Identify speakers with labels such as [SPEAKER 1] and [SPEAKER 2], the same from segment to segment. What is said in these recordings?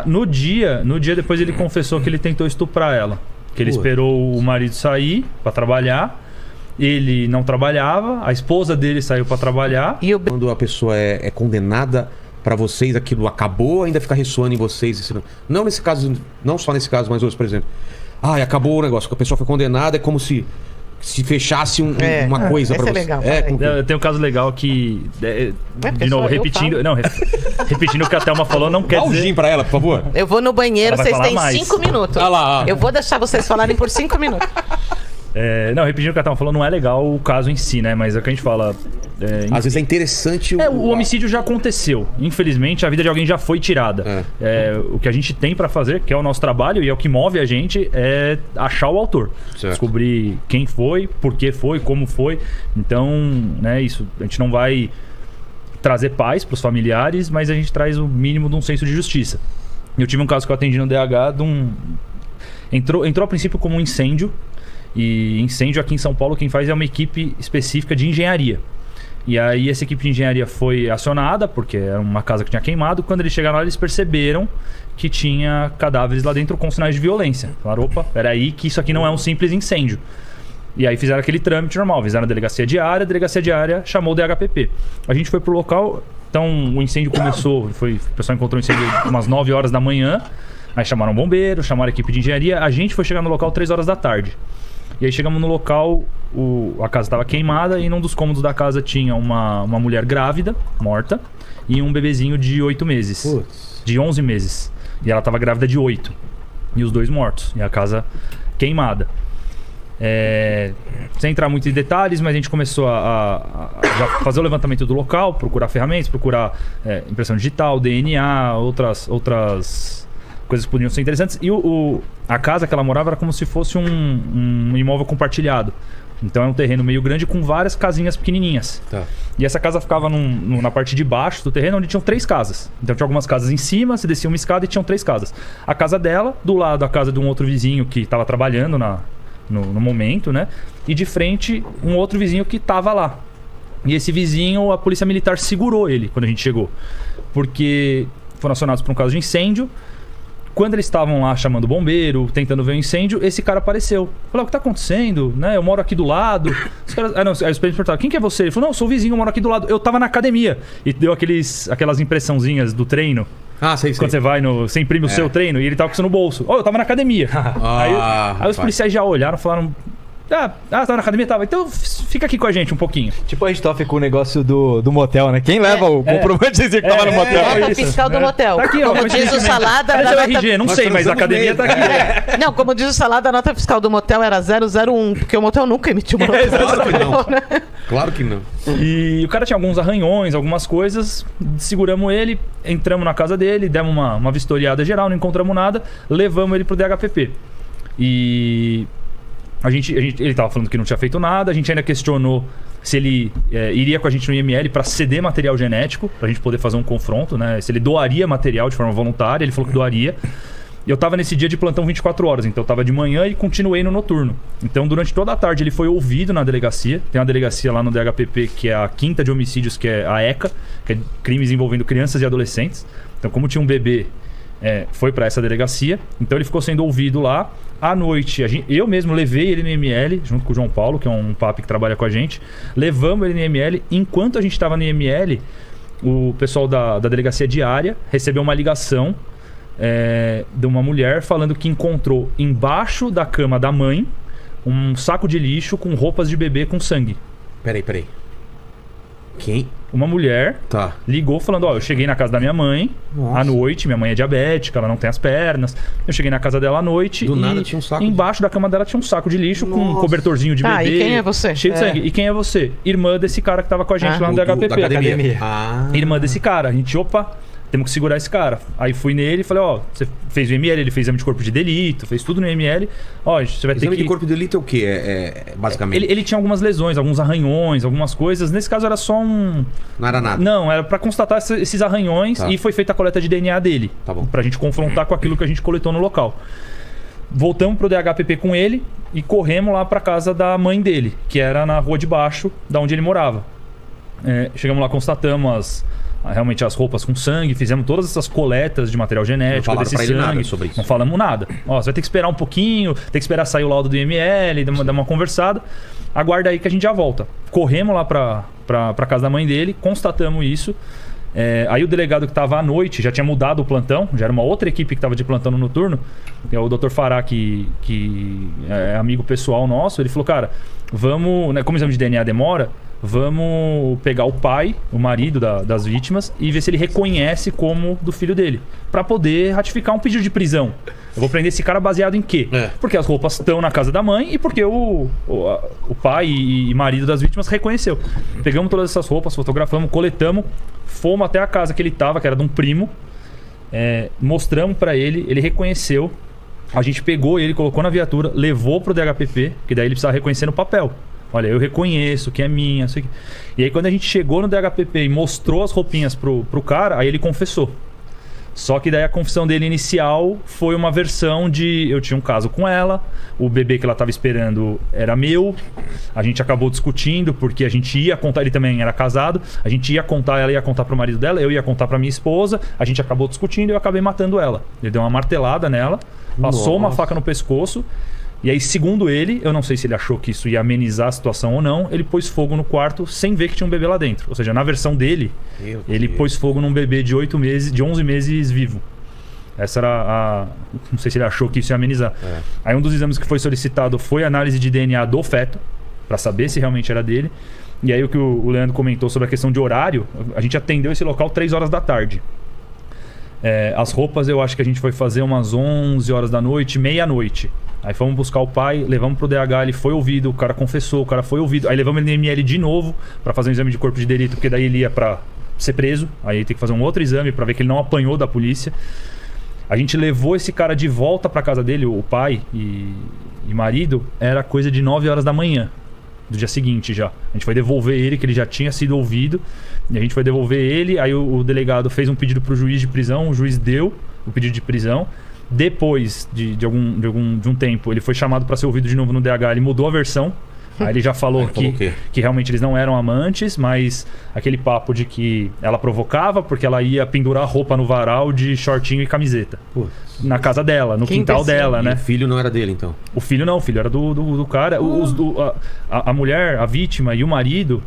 [SPEAKER 1] No dia depois ele confessou que ele tentou estuprar ela. Que ele esperou o marido sair pra trabalhar. Ele não trabalhava, a esposa dele saiu pra trabalhar.
[SPEAKER 2] E quando a pessoa é condenada, pra vocês aquilo acabou, ainda fica ressoando em vocês? Não nesse caso, não só nesse caso, mas outros, por exemplo. Acabou o negócio, a pessoa foi condenada, é como se fechasse uma coisa pra você.
[SPEAKER 1] Legal, tem um caso legal que... de novo, repetindo... Não, repetindo o que a Thelma falou, não quer
[SPEAKER 2] dizer... Dá um gin pra ela, por favor.
[SPEAKER 3] Eu vou no banheiro, vocês têm 5 minutos. Eu vou deixar vocês falarem por 5 minutos.
[SPEAKER 1] Não, repetindo o que a Thelma falou, não é legal o caso em si, né? Mas é o que a gente fala...
[SPEAKER 2] Às vezes é interessante...
[SPEAKER 1] O homicídio já aconteceu. Infelizmente, a vida de alguém já foi tirada. O que a gente tem pra fazer, que é o nosso trabalho e é o que move a gente, é achar o autor. Certo. Descobrir quem foi, por que foi, como foi. Então, né, isso. A gente não vai trazer paz pros familiares, mas a gente traz o mínimo de um senso de justiça. Eu tive um caso que eu atendi no DH de um... Entrou a princípio como um incêndio. E incêndio aqui em São Paulo, quem faz é uma equipe específica de engenharia. E aí essa equipe de engenharia foi acionada, porque era uma casa que tinha queimado. Quando eles chegaram lá, eles perceberam que tinha cadáveres lá dentro com sinais de violência. Falaram, opa, peraí, que isso aqui não é um simples incêndio. E aí fizeram aquele trâmite normal, fizeram a delegacia diária chamou o DHPP. A gente foi pro local, então o incêndio começou, o pessoal encontrou o incêndio umas 9 horas da manhã. Aí chamaram bombeiros, chamaram a equipe de engenharia. A gente foi chegar no local 3 horas da tarde. E aí chegamos no local, a casa estava queimada e num dos cômodos da casa tinha uma mulher grávida, morta, e um bebezinho de 8 meses. Putz. De 11 meses. E ela estava grávida de 8. E os dois mortos. E a casa queimada. Sem entrar muito em detalhes, mas a gente começou a fazer o levantamento do local, procurar ferramentas, procurar impressão digital, DNA, outras coisas que podiam ser interessantes. E a casa que ela morava era como se fosse um imóvel compartilhado. Então é um terreno meio grande com várias casinhas pequenininhas. Tá. E essa casa ficava na parte de baixo do terreno, onde tinham 3 casas. Então tinha algumas casas em cima, você descia uma escada e tinham 3 casas. A casa dela, do lado a casa de um outro vizinho que estava trabalhando no momento, né? E de frente, um outro vizinho que estava lá. E esse vizinho, a polícia militar segurou ele quando a gente chegou. Porque foram acionados por um caso de incêndio. Quando eles estavam lá chamando o bombeiro, tentando ver o incêndio, esse cara apareceu. Falou, o que tá acontecendo? Né? Eu moro aqui do lado. Os caras... aí os perguntaram, quem que é você? Ele falou, não, eu sou o vizinho, eu moro aqui do lado. Eu tava na academia. E deu aquelas impressãozão do treino. Sei. Quando você vai você imprime o seu treino e ele tava com isso no bolso. Eu tava na academia. Aí os policiais já olharam e falaram... tá na academia? Tava. Então fica aqui com a gente um pouquinho.
[SPEAKER 4] Tipo a gente toca com o negócio do motel, né? Quem leva o comprovante de dizer que tava no motel?
[SPEAKER 3] Nota fiscal do motel.
[SPEAKER 1] Tá aqui, ó.
[SPEAKER 3] Como diz o Salada...
[SPEAKER 1] Cadê o RG? Não sei, mas a academia tá aqui.
[SPEAKER 3] Não, como diz o Salada, a nota fiscal do motel era 001, porque o motel nunca emitiu uma nota fiscal.
[SPEAKER 2] Claro que não. Né? Claro que não.
[SPEAKER 1] E o cara tinha alguns arranhões, algumas coisas. Seguramos ele, entramos na casa dele, demos uma vistoriada geral, não encontramos nada. Levamos ele pro DHPP. E... ele tava falando que não tinha feito nada. A gente ainda questionou se ele iria com a gente no IML para ceder material genético, pra gente poder fazer um confronto, né? Se ele doaria material de forma voluntária. Ele falou que doaria. Eu tava nesse dia de plantão 24 horas, então eu tava de manhã e continuei no noturno. Então durante toda a tarde ele foi ouvido na delegacia. Tem uma delegacia lá no DHPP que é a 5ª de homicídios, que é a ECA, que é crimes envolvendo crianças e adolescentes. Então como tinha um bebê, foi para essa delegacia. Então ele ficou sendo ouvido lá. À noite, eu mesmo levei ele no IML, junto com o João Paulo, que é um papi que trabalha com a gente. Levamos ele no IML. Enquanto a gente estava no IML, o pessoal da delegacia diária recebeu uma ligação de uma mulher falando que encontrou embaixo da cama da mãe um saco de lixo com roupas de bebê com sangue.
[SPEAKER 2] Peraí. Quem?
[SPEAKER 1] Uma mulher ligou falando, eu cheguei na casa da minha mãe à noite, minha mãe é diabética, ela não tem as pernas. Eu cheguei na casa dela à noite
[SPEAKER 2] do nada tinha um saco
[SPEAKER 1] embaixo da cama dela tinha um saco de lixo com um cobertorzinho de bebê.
[SPEAKER 3] E quem é você?
[SPEAKER 1] Cheio de sangue. E quem é você? Irmã desse cara que tava com a gente lá no DHPP.
[SPEAKER 2] Da academia.
[SPEAKER 1] Irmã desse cara. A gente, temos que segurar esse cara. Aí fui nele e falei, você fez o IML, ele fez exame de corpo de delito, fez tudo no IML. Você vai ter
[SPEAKER 2] exame de corpo de delito é o quê? Basicamente?
[SPEAKER 1] Ele tinha algumas lesões, alguns arranhões, algumas coisas. Nesse caso era só
[SPEAKER 2] Não era nada?
[SPEAKER 1] Não, era pra constatar esses arranhões e foi feita a coleta de DNA dele.
[SPEAKER 2] Tá bom.
[SPEAKER 1] Pra gente confrontar com aquilo que a gente coletou no local. Voltamos pro DHPP com ele e corremos lá pra casa da mãe dele, que era na rua de baixo, da onde ele morava. Chegamos lá, constatamos realmente as roupas com sangue, fizemos todas essas coletas de material genético desse sangue. Nada sobre isso. Não falamos nada. Ó, você vai ter que esperar um pouquinho, tem que esperar sair o laudo do IML, dar uma conversada. Aguarda aí que a gente já volta. Corremos lá pra casa da mãe dele, constatamos isso. Aí o delegado que estava à noite já tinha mudado o plantão, já era uma outra equipe que estava de plantão no noturno. O Dr. Fará, que é amigo pessoal nosso, ele falou, cara, vamos, né, como o exame de DNA demora, vamos pegar o pai, o marido das vítimas, e ver se ele reconhece como do filho dele, para poder ratificar um pedido de prisão. Eu vou prender esse cara baseado em quê? Porque as roupas estão na casa da mãe e porque o pai e marido das vítimas reconheceu. Pegamos todas essas roupas, fotografamos, coletamos, fomos até a casa que ele estava, que era de um primo, mostramos para ele, ele reconheceu. A gente pegou ele, colocou na viatura, levou pro DHPP, que daí ele precisava reconhecer no papel. Olha, eu reconheço que é minha, isso aqui. E aí quando a gente chegou no DHPP e mostrou as roupinhas pro cara, aí ele confessou. Só que daí a confissão dele inicial foi uma versão de... Eu tinha um caso com ela, o bebê que ela estava esperando era meu, a gente acabou discutindo porque a gente ia contar, ele também era casado, a gente ia contar, ela ia contar pro marido dela, eu ia contar pra minha esposa, a gente acabou discutindo e eu acabei matando ela. Ele deu uma martelada nela, passou uma faca no pescoço. E aí, segundo ele, eu não sei se ele achou que isso ia amenizar a situação ou não, ele pôs fogo no quarto sem ver que tinha um bebê lá dentro. Ou seja, na versão dele, ele pôs fogo num bebê de 11 meses vivo. Essa era a... Não sei se ele achou que isso ia amenizar. Aí um dos exames que foi solicitado foi a análise de DNA do feto, para saber se realmente era dele. E aí o que o Leandro comentou sobre a questão de horário, a gente atendeu esse local 3 horas da tarde. As roupas eu acho que a gente foi fazer umas 11 horas da noite, meia-noite. Aí fomos buscar o pai, levamos pro DH, ele foi ouvido, o cara confessou, o cara foi ouvido. Aí levamos ele no IML de novo para fazer um exame de corpo de delito, porque daí ele ia para ser preso. Aí tem que fazer um outro exame para ver que ele não apanhou da polícia. A gente levou esse cara de volta para casa dele, o pai e marido, era coisa de 9 horas da manhã do dia seguinte já. A gente foi devolver ele, que ele já tinha sido ouvido, e a gente foi devolver ele. Aí o delegado fez um pedido pro juiz de prisão, o juiz deu o pedido de prisão. Depois de um tempo, ele foi chamado para ser ouvido de novo no DH, ele mudou a versão. Aí ele já falou que realmente eles não eram amantes, mas aquele papo de que ela provocava porque ela ia pendurar roupa no varal de shortinho e camiseta. Na casa dela, no quintal dela, né?
[SPEAKER 2] O filho não era dele, então?
[SPEAKER 1] O filho não, o filho era do cara. A mulher, a vítima e o marido,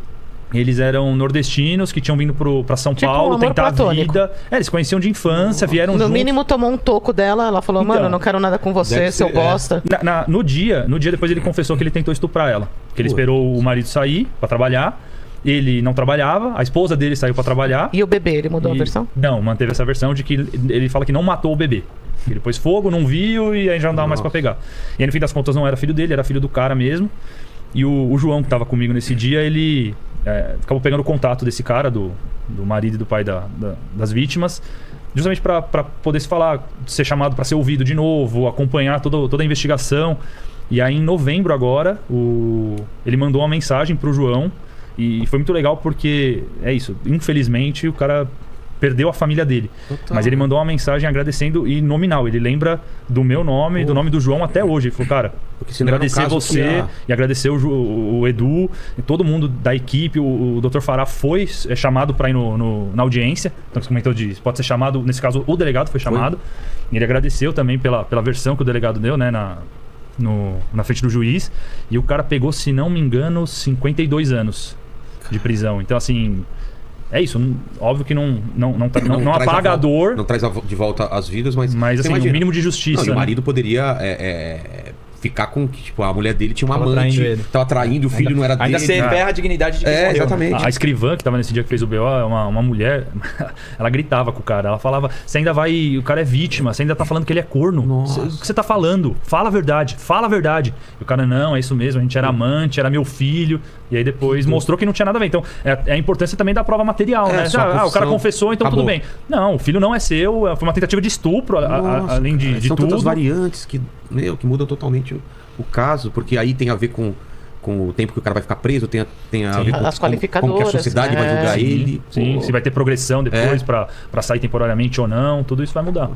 [SPEAKER 1] eles eram nordestinos que tinham vindo pra São Paulo tentar a vida. Eles conheciam de infância, vieram juntos.
[SPEAKER 3] No mínimo tomou um toco dela, ela falou, mano, eu não quero nada com você, seu bosta.
[SPEAKER 1] No dia depois ele confessou que ele tentou estuprar ela. Que ele esperou o marido sair pra trabalhar. Ele não trabalhava, a esposa dele saiu pra trabalhar.
[SPEAKER 3] E o bebê, ele mudou a versão?
[SPEAKER 1] Não, manteve essa versão de que ele fala que não matou o bebê. Ele pôs fogo, não viu e aí já não dava mais pra pegar. E aí, no fim das contas não era filho dele, era filho do cara mesmo. E o João, que tava comigo nesse dia, ele... acabou pegando o contato desse cara, do marido e do pai das vítimas, justamente para poder se falar, ser chamado para ser ouvido de novo, acompanhar toda a investigação. E aí em novembro agora, ele mandou uma mensagem pro João, e foi muito legal porque, infelizmente o cara perdeu a família dele. Total. Mas ele mandou uma mensagem agradecendo e nominal. Ele lembra do meu nome, do nome do João até hoje. Ele falou, cara, agradecer você e agradecer o Edu e todo mundo da equipe. O Dr. Fará foi chamado para ir na audiência. Então você comentou pode ser chamado, nesse caso o delegado foi chamado. E ele agradeceu também pela versão que o delegado deu, né, na frente do juiz. E o cara pegou, se não me engano, 52 anos de prisão. Então assim... É isso, óbvio que não apaga a dor.
[SPEAKER 2] Não traz de volta as vidas, mas
[SPEAKER 1] assim, o mínimo de justiça.
[SPEAKER 2] O marido poderia ficar com que, tipo, a mulher dele tinha uma amante, tava traindo, o filho não era dele.
[SPEAKER 4] Ainda se ferra a dignidade de quem morreu.
[SPEAKER 2] Exatamente.
[SPEAKER 1] A escrivã que tava nesse dia que fez o BO, uma mulher, ela gritava com o cara, ela falava, você ainda vai, o cara é vítima, você ainda tá falando que ele é corno. O que você tá falando? Fala a verdade, fala a verdade. E o cara, não, é isso mesmo, a gente era amante, era meu filho. E aí depois mostrou que não tinha nada a ver. Então, é a importância também da prova material, né? O cara confessou, então tudo bem. Não, o filho não é seu, foi uma tentativa de estupro, além de
[SPEAKER 2] são
[SPEAKER 1] tudo.
[SPEAKER 2] São tantas variantes que mudam totalmente o caso, porque aí tem a ver com o tempo que o cara vai ficar preso, tem a ver com
[SPEAKER 3] as qualificadoras,
[SPEAKER 2] como que a sociedade vai julgar ele.
[SPEAKER 1] Sim, se vai ter progressão depois pra sair temporariamente ou não, tudo isso vai mudar.